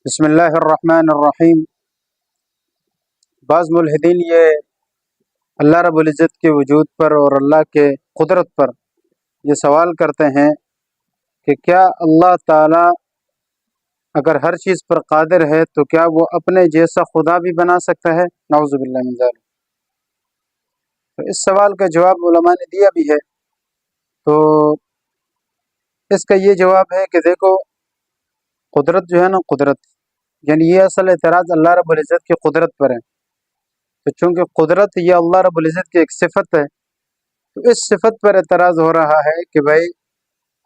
بسم اللہ الرحمن الرحیم۔ بعض ملحدین یہ اللہ رب العزت کے وجود پر اور اللہ کے قدرت پر یہ سوال کرتے ہیں کہ کیا اللہ تعالیٰ اگر ہر چیز پر قادر ہے تو کیا وہ اپنے جیسا خدا بھی بنا سکتا ہے؟ نعوذ باللہ من ذالک۔ تو اس سوال کا جواب علماء نے دیا بھی ہے۔ تو اس کا یہ جواب ہے کہ دیکھو، قدرت جو ہے نا، قدرت یعنی یہ اصل اعتراض اللہ رب العزت کی قدرت پر ہے۔ تو چونکہ قدرت یہ اللہ رب العزت کی ایک صفت ہے، تو اس صفت پر اعتراض ہو رہا ہے کہ بھائی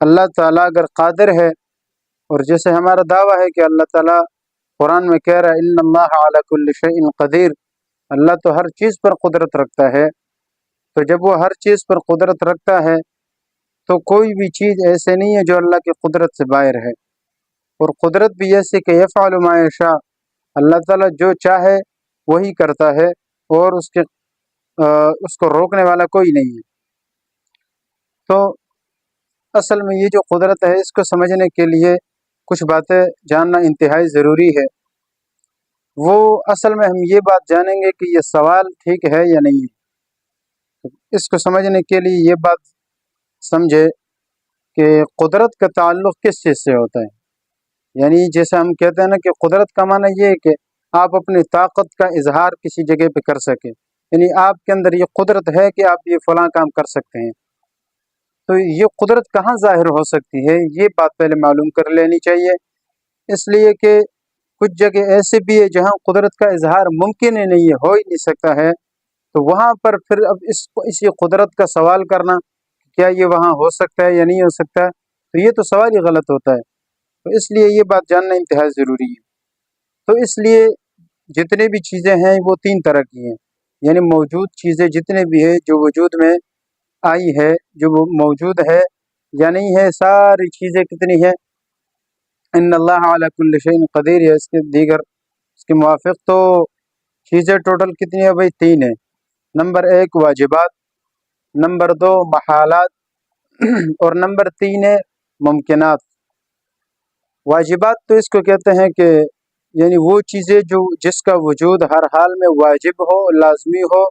اللہ تعالیٰ اگر قادر ہے، اور جیسے ہمارا دعویٰ ہے کہ اللہ تعالیٰ قرآن میں کہہ رہا ہے ان اللہ علی کل شیء قدیر، اللہ تو ہر چیز پر قدرت رکھتا ہے۔ تو جب وہ ہر چیز پر قدرت رکھتا ہے تو کوئی بھی چیز ایسے نہیں ہے جو اللہ کی قدرت سے باہر ہے، اور قدرت بھی ایسے کہ یفعل ما یشاء، اللہ تعالیٰ جو چاہے وہی کرتا ہے، اور اس کو روکنے والا کوئی نہیں ہے۔ تو اصل میں یہ جو قدرت ہے، اس کو سمجھنے کے لیے کچھ باتیں جاننا انتہائی ضروری ہے۔ وہ اصل میں ہم یہ بات جانیں گے کہ یہ سوال ٹھیک ہے یا نہیں ہے۔ اس کو سمجھنے کے لیے یہ بات سمجھے کہ قدرت کا تعلق کس چیز سے ہوتا ہے۔ یعنی جیسے ہم کہتے ہیں نا کہ قدرت کا معنی یہ ہے کہ آپ اپنی طاقت کا اظہار کسی جگہ پہ کر سکیں، یعنی آپ کے اندر یہ قدرت ہے کہ آپ یہ فلاں کام کر سکتے ہیں۔ تو یہ قدرت کہاں ظاہر ہو سکتی ہے، یہ بات پہلے معلوم کر لینی چاہیے، اس لیے کہ کچھ جگہ ایسے بھی ہے جہاں قدرت کا اظہار ممکن ہی نہیں ہے، ہو ہی نہیں سکتا ہے۔ تو وہاں پر پھر اب اسی قدرت کا سوال کرنا کیا یہ وہاں ہو سکتا ہے یا نہیں ہو سکتا، تو یہ تو سوال ہی غلط ہوتا ہے۔ تو اس لیے یہ بات جاننا انتہائی ضروری ہے۔ تو اس لیے جتنے بھی چیزیں ہیں وہ تین طرح کی ہیں، یعنی موجود چیزیں جتنے بھی ہیں جو وجود میں آئی ہے، جو وہ موجود ہے یا نہیں ہے، ساری چیزیں کتنی ہیں، ان اللہ علی کل شیء قدیر ہے، اس کے دیگر اس کے موافق تو چیزیں ٹوٹل کتنی ہیں بھائی؟ تین ہیں۔ نمبر ایک واجبات، نمبر دو محالات، اور نمبر تین ہے ممکنات۔ واجبات تو اس کو کہتے ہیں کہ یعنی وہ چیزیں جو جس کا وجود ہر حال میں واجب ہو، لازمی ہو،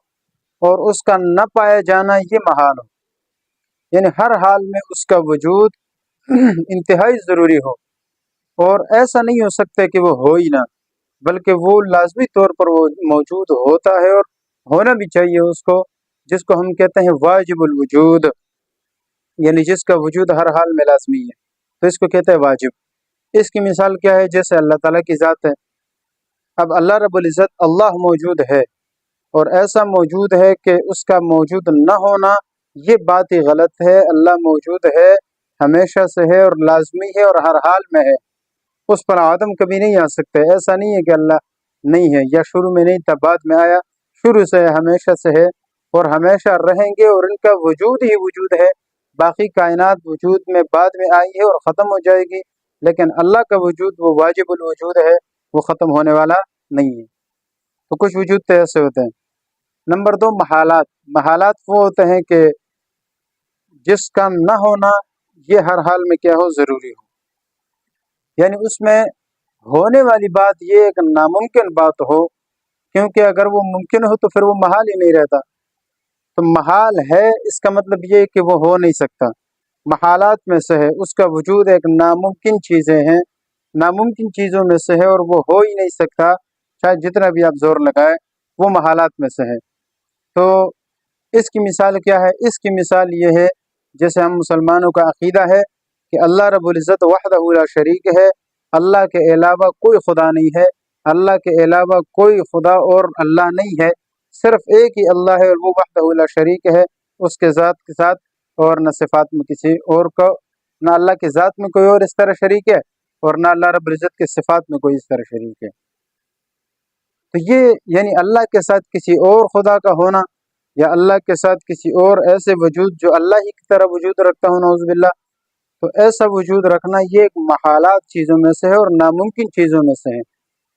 اور اس کا نہ پایا جانا یہ محال ہو، یعنی ہر حال میں اس کا وجود انتہائی ضروری ہو، اور ایسا نہیں ہو سکتا کہ وہ ہو ہی نہ، بلکہ وہ لازمی طور پر وہ موجود ہوتا ہے اور ہونا بھی چاہیے اس کو، جس کو ہم کہتے ہیں واجب الوجود، یعنی جس کا وجود ہر حال میں لازمی ہے، تو اس کو کہتے ہیں واجب۔ اس کی مثال کیا ہے؟ جیسے اللہ تعالیٰ کی ذات ہے۔ اب اللہ رب العزت اللہ موجود ہے، اور ایسا موجود ہے کہ اس کا موجود نہ ہونا یہ بات ہی غلط ہے۔ اللہ موجود ہے، ہمیشہ سے ہے اور لازمی ہے اور ہر حال میں ہے، اس پر عدم کبھی نہیں آ سکتے۔ ایسا نہیں ہے کہ اللہ نہیں ہے، یا شروع میں نہیں تھا بعد میں آیا، شروع سے ہے، ہمیشہ سے ہے اور ہمیشہ رہیں گے، اور ان کا وجود ہی وجود ہے۔ باقی کائنات وجود میں بعد میں آئی ہے اور ختم ہو جائے گی، لیکن اللہ کا وجود وہ واجب الوجود ہے، وہ ختم ہونے والا نہیں ہے۔ تو کچھ وجود تو ایسے ہوتے ہیں۔ نمبر دو محالات۔ محالات وہ ہوتے ہیں کہ جس کا نہ ہونا یہ ہر حال میں کیا ہو، ضروری ہو، یعنی اس میں ہونے والی بات یہ ایک ناممکن بات ہو، کیونکہ اگر وہ ممکن ہو تو پھر وہ محال ہی نہیں رہتا۔ تو محال ہے اس کا مطلب یہ کہ وہ ہو نہیں سکتا، محالات میں سے ہے، اس کا وجود ایک ناممکن چیزیں ہیں، ناممکن چیزوں میں سے ہے، اور وہ ہو ہی نہیں سکتا، چاہے جتنا بھی آپ زور لگائے، وہ محالات میں سے ہے۔ تو اس کی مثال کیا ہے؟ اس کی مثال یہ ہے جیسے ہم مسلمانوں کا عقیدہ ہے کہ اللہ رب العزت وحدہ لا شریک ہے، اللہ کے علاوہ کوئی خدا نہیں ہے، اللہ کے علاوہ کوئی خدا اور اللہ نہیں ہے، صرف ایک ہی اللہ ہے، اور وہ وحدہ لا شریک ہے، اس کے ذات کے ساتھ، اور نہ صفات میں کسی اور کو، نہ اللہ کی ذات میں کوئی اور اس طرح شریک ہے، اور نہ اللہ رب العزت کے صفات میں کوئی اس طرح شریک ہے۔ تو یہ یعنی اللہ کے ساتھ کسی اور خدا کا ہونا، یا اللہ کے ساتھ کسی اور ایسے وجود جو اللہ ہی کی طرح وجود رکھتا ہو، نعوذ باللہ، تو ایسا وجود رکھنا یہ ایک محالات چیزوں میں سے ہے اور ناممکن چیزوں میں سے ہے۔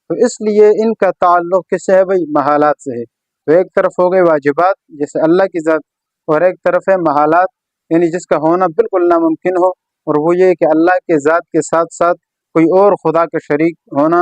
تو اس لیے ان کا تعلق کس سے ہے بھائی؟ محالات سے ہے۔ تو ایک طرف ہو گئے واجبات جیسے اللہ کی ذات، اور ایک طرف ہے محالات، یعنی جس کا ہونا بالکل ناممکن ہو، اور وہ یہ کہ اللہ کے ذات کے ساتھ ساتھ کوئی اور خدا کا شریک ہونا،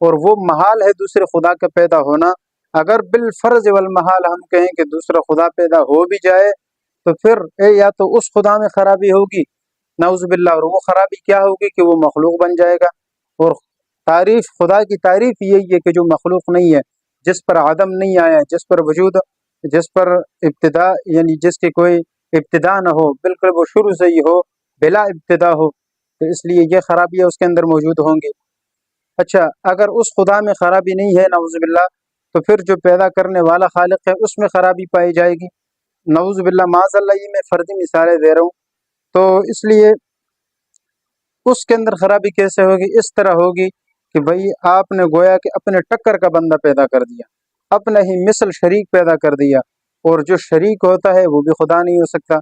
اور وہ محال ہے دوسرے خدا کا پیدا ہونا. اگر بالفرض والمحال ہم کہیں کہ دوسرا خدا پیدا ہو بھی جائے تو پھر یا تو اس خدا میں خرابی ہوگی نعوذ باللہ، اور وہ خرابی کیا ہوگی کہ وہ مخلوق بن جائے گا. اور تعریف خدا کی تعریف یہی ہے کہ جو مخلوق نہیں ہے، جس پر عدم نہیں آیا، جس پر وجود، جس پر ابتدا یعنی جس کی کوئی ابتدا نہ ہو، بالکل وہ شروع سے ہی ہو، بلا ابتدا ہو، تو اس لیے یہ خرابیاں اس کے اندر موجود ہوں گی. اچھا اگر اس خدا میں خرابی نہیں ہے نعوذ باللہ، تو پھر جو پیدا کرنے والا خالق ہے اس میں خرابی پائی جائے گی نعوذ باللہ معاذ اللہ. یہ میں فردی مثالیں دے رہا ہوں. تو اس لیے اس کے اندر خرابی کیسے ہوگی؟ اس طرح ہوگی کہ بھئی آپ نے گویا کہ اپنے ٹکر کا بندہ پیدا کر دیا، اپنا ہی مثل شریک پیدا کر دیا، اور جو شریک ہوتا ہے وہ بھی خدا نہیں ہو سکتا.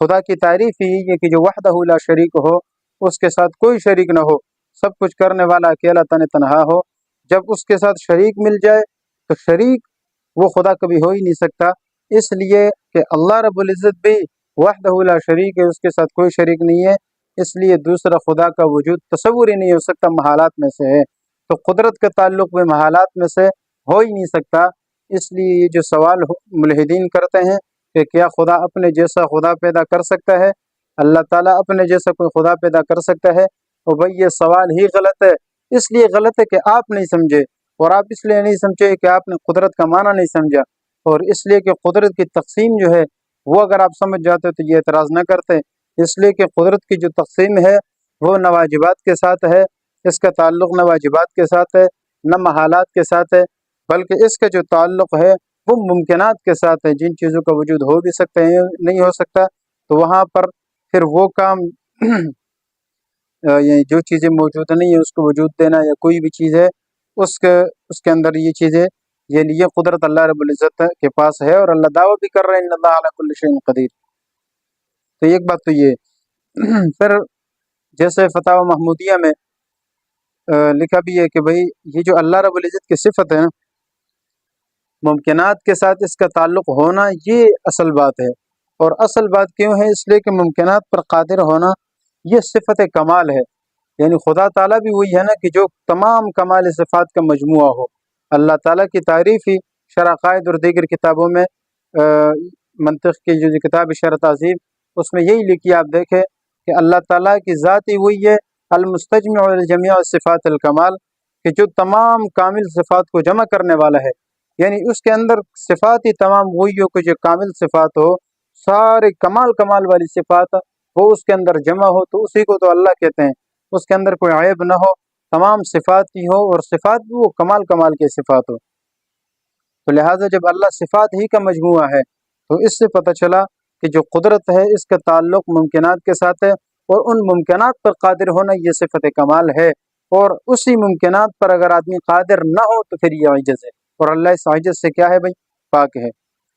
خدا کی تعریف ہی ہے کہ جو وحدہ لا شریک ہو، اس کے ساتھ کوئی شریک نہ ہو، سب کچھ کرنے والا اکیلا تنہا ہو. جب اس کے ساتھ شریک مل جائے تو شریک وہ خدا کبھی ہو ہی نہیں سکتا. اس لیے کہ اللہ رب العزت بھی وحدہ لا شریک ہے، اس کے ساتھ کوئی شریک نہیں ہے، اس لیے دوسرا خدا کا وجود تصور ہی نہیں ہو سکتا، محالات میں سے ہے. تو قدرت کا تعلق بھی محالات میں سے ہو ہی نہیں سکتا. اس لیے یہ جو سوال ملحدین کرتے ہیں کہ کیا خدا اپنے جیسا خدا پیدا کر سکتا ہے، اللہ تعالیٰ اپنے جیسا کوئی خدا پیدا کر سکتا ہے، تو بھائی یہ سوال ہی غلط ہے. اس لیے غلط ہے کہ آپ نہیں سمجھے، اور آپ اس لیے نہیں سمجھے کہ آپ نے قدرت کا معنی نہیں سمجھا، اور اس لیے کہ قدرت کی تقسیم جو ہے وہ اگر آپ سمجھ جاتے تو یہ اعتراض نہ کرتے. اس لیے کہ قدرت کی جو تقسیم ہے وہ نہ واجبات کے ساتھ ہے، اس کا تعلق نہ واجبات کے ساتھ ہے نہ محالات کے ساتھ ہے، بلکہ اس کا جو تعلق ہے وہ ممکنات کے ساتھ ہے. جن چیزوں کا وجود ہو بھی سکتے ہیں نہیں ہو سکتا، تو وہاں پر پھر وہ کام یعنی جو چیزیں موجود نہیں ہیں اس کو وجود دینا، یا کوئی بھی چیز ہے اس کے اندر یہ چیزیں، یعنی یہ قدرت اللہ رب العزت کے پاس ہے، اور اللہ دعویٰ بھی کر رہے ہیں ان اللہ علی کل شیء قدیر. تو ایک بات تو یہ. پھر جیسے فتاوی محمودیہ میں لکھا بھی ہے کہ بھئی یہ جو اللہ رب العزت کی صفت ہے ممکنات کے ساتھ اس کا تعلق ہونا، یہ اصل بات ہے. اور اصل بات کیوں ہے؟ اس لیے کہ ممکنات پر قادر ہونا یہ صفت کمال ہے. یعنی خدا تعالیٰ بھی وہی ہے نا کہ جو تمام کمال صفات کا مجموعہ ہو. اللہ تعالیٰ کی تعریف ہی شرح قائد اور دیگر کتابوں میں، منطق کی جو کتاب شرح تہذیب، اس میں یہی لکھی آپ دیکھیں کہ اللہ تعالیٰ کی ذات ہی وہی ہے المستجمع الجمیع صفات الکمال، کہ جو تمام کامل صفات کو جمع کرنے والا ہے. یعنی اس کے اندر صفات ہی تمام وہی ہو کہ جو کامل صفات ہو، سارے کمال والی صفات وہ اس کے اندر جمع ہو، تو اسی کو تو اللہ کہتے ہیں. اس کے اندر کوئی عیب نہ ہو، تمام صفات ہی ہو، اور صفات بھی وہ کمال کے صفات ہو. تو لہٰذا جب اللہ صفات ہی کا مجموعہ ہے تو اس سے پتہ چلا کہ جو قدرت ہے اس کا تعلق ممکنات کے ساتھ ہے، اور ان ممکنات پر قادر ہونا یہ صفت کمال ہے. اور اسی ممکنات پر اگر آدمی قادر نہ ہو تو پھر یہ عجز ہے، اور اللہ اس عجز سے کیا ہے بھائی؟ پاک ہے.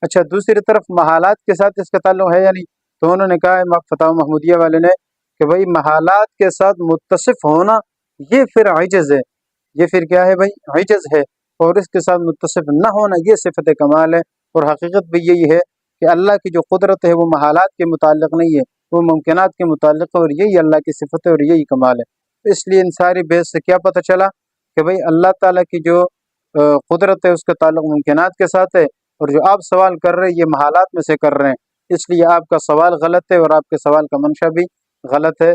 اچھا دوسری طرف محالات کے ساتھ اس کا تعلق ہے یا نہیں؟ تو انہوں نے کہا فتاوی محمودیہ والے نے کہ بھائی محالات کے ساتھ متصف ہونا یہ پھر عجز ہے، یہ پھر کیا ہے بھائی؟ عجز ہے. اور اس کے ساتھ متصف نہ ہونا یہ صفت کمال ہے. اور حقیقت بھی یہی ہے کہ اللہ کی جو قدرت ہے وہ محالات کے متعلق نہیں ہے، وہ ممکنات کے متعلق ہے، اور یہی اللہ کی صفت ہے اور یہی کمال ہے. اس لیے ان ساری بحث سے کیا پتہ چلا کہ بھئی اللہ تعالیٰ کی جو قدرت ہے اس کا تعلق ممکنات کے ساتھ ہے، اور جو آپ سوال کر رہے ہیں یہ محالات میں سے کر رہے ہیں، اس لیے آپ کا سوال غلط ہے اور آپ کے سوال کا منشا بھی غلط ہے.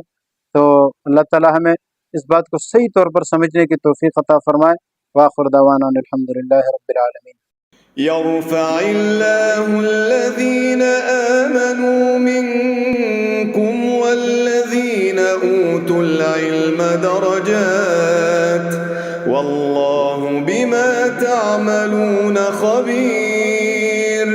تو اللہ تعالیٰ ہمیں اس بات کو صحیح طور پر سمجھنے کی توفیق عطا فرمائے. وآخر دعوانا الحمد للہ رب العالمین. يرفع الله الذين آمنوا منكم والذين أوتوا العلم درجات والله بما تعملون خبير.